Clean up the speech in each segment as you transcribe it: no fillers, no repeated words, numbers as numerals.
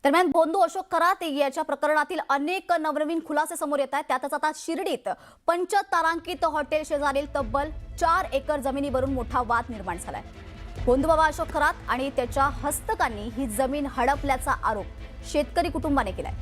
दरम्यान भोंदू अशोक खरात याच्या प्रकरणातील अनेक नवनवीन खुलासे समोर येत आहेत। त्यातच आता शिर्डीत पंचतारांकित हॉटेल शेजारील तब्बल 4 एकर जमिनीवरून मोठा वाद निर्माण झालाय। भोंदूबाबा अशोक खरात आणि त्याच्या हस्तकांनी ही जमीन हडपल्याचा आरोप शेतकरी कुटुंबाने केलाय।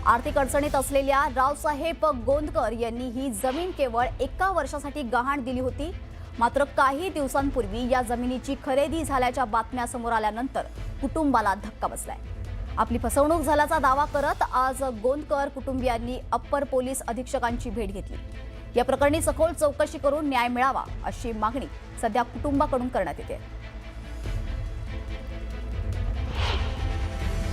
आर्थिक अडचणीत असलेल्या रावसाहेब गोंदकर यांनी ही जमीन केवळ 1 वर्षासाठी गहाण दिली होती। मात्र काही दिवसांपूर्वी या जमिनीची खरेदी झाल्याच्या बातम्या समोर आल्यानंतर कुटुंबाला धक्का बसलाय। आपली फसवणूक झाल्याचा दावा करत आज गोंदकर कुटुंबियांनी अप्पर पोलीस अधीक्षकांची भेट घेतली। या प्रकरणी सखोल चौकशी करून न्याय मिळावा अशी मागणी सध्या कुटुंबाकडून करण्यात येते।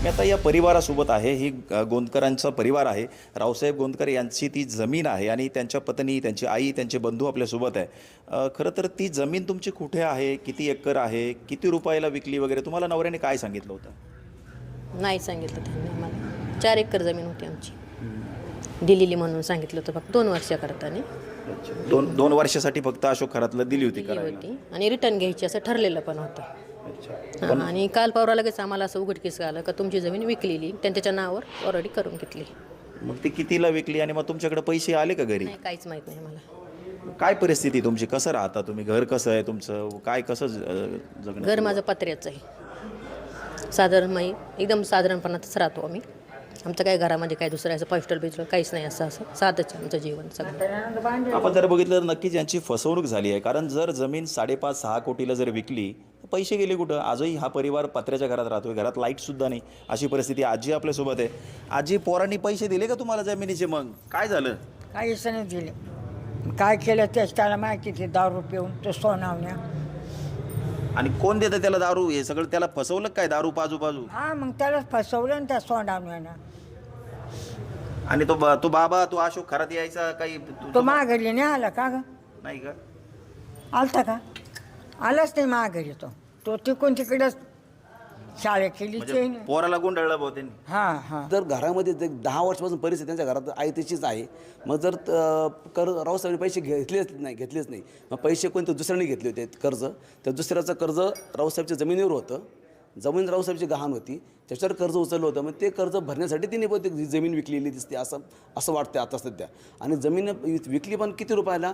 मी आता या परिवारासोबत आहे। ही गोंदकरांचा परिवार आहे। रावसाहेब गोंदकर यांची ती जमीन आहे आणि त्यांच्या पत्नी, त्यांची आई, त्यांचे बंधू आपल्यासोबत आहे। खरं तर ती जमीन तुमची कुठे आहे, किती एकर आहे, किती रुपयाला विकली वगैरे तुम्हाला नवऱ्याने काय सांगितलं होतं? नाही सांगितलं त्यांनी आम्हाला। 4 एकर जमीन होती आमची, दिलेली म्हणून सांगितलं होतं फक्त 2 वर्षाकरताने। दोन वर्षासाठी फक्त अशोक खरातला दिली होती होती आणि रिटर्न घ्यायची असं ठरलेलं पण होतं। आणि काल परवा लगेच आम्हाला असं उघडकीस आलं का तुमची जमीन विकलेली, त्याच्या नावावर ऑलरेडी करून घेतली। मग ती कितीला विकली आणि मग तुमच्याकडे पैसे आले का घरी? नाही, काहीच माहित नाही मला। काय परिस्थिती तुमची? कसं राहता तुम्ही? घर कसं आहे तुमचं? काय कसं जगणं? घर माझं पत्र्याचं आहे। साधारण एकदम साधारणपणातच राहतो आम्ही। आमचं काय घरामध्ये काय दुसरं असं पैस्टल बिस्टल काहीच नाही, असं साधंच आमचं जीवन सगळं। आपण जर बघितलं तर नक्कीच यांची फसवणूक झाली आहे। कारण जर जमीन 5.5-6 कोटीला जर विकली तर पैसे गेले कुठं? आजही हा परिवार पत्र्याच्या घरात राहतोय, घरात लाईटसुद्धा नाही, अशी परिस्थिती। आजी आपल्यासोबत आहे। आजी, पोरांनी पैसे दिले का तुम्हाला जमिनीचे? मग काय झालं? काहीच नाही दिले। काय केलं तेच त्याला माहिती। ते दारू पिऊन तो सोनावण्या। आणि कोण देतं त्याला दारू? हे सगळं त्याला फसवलं काय? दारू पाजू हा, मग त्याला फसवलं ना त्या सोनावण्यानं। आणि तो बाबा, तो अशोक खरात यायचा काही? तो माघारी नाही आला का ग? नाही का? आलता का? आलाच नाही माघारी। तो तिकडून तिकडंच शाळे केली म्हणजे पोराला गुंडाळलं भाऊ त्यांनी? हां हां। जर घरामध्ये 10 वर्षापासून परिस्थिती त्यांच्या घरात आहे तशीच आहे, मग जर रावसाहेबांनी पैसे घेतलेच नाही, मग पैसे कोणते दुसऱ्याने घेतले होते कर्ज, तर दुसऱ्याचं कर्ज रावसाहेबच्या जमिनीवर होतं। जमीन रावसाहेबची गहाण होती, त्याच्यावर कर्ज उचललं होतं। मग ते कर्ज भरण्यासाठी तिने पण ती जमीन विकलेली दिसते, असं वाटतं आता सध्या। आणि जमीन विकली पण किती रुपयाला?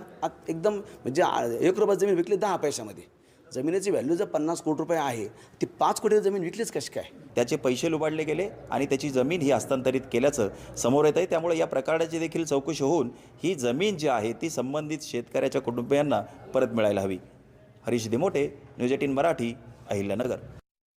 एकदम म्हणजे 1 रुपया जमीन विकली 10 पैशामध्ये। जमिनीची व्हॅल्यू जर 50 कोटी रुपये आहे, ती 5 कोटी जमीन विकलीच कशी काय? त्याचे पैसे लुबाडले गेले आणि त्याची जमीन ही हस्तांतरित केल्याचं समोर येत आहे। त्यामुळे या प्रकरणाची देखील चौकशी होऊन ही जमीन जी आहे ती संबंधित शेतकऱ्याच्या कुटुंबियांना परत मिळायला हवी। हरीश दिमोटे, न्यूज 18 मराठी, अहिल्यानगर।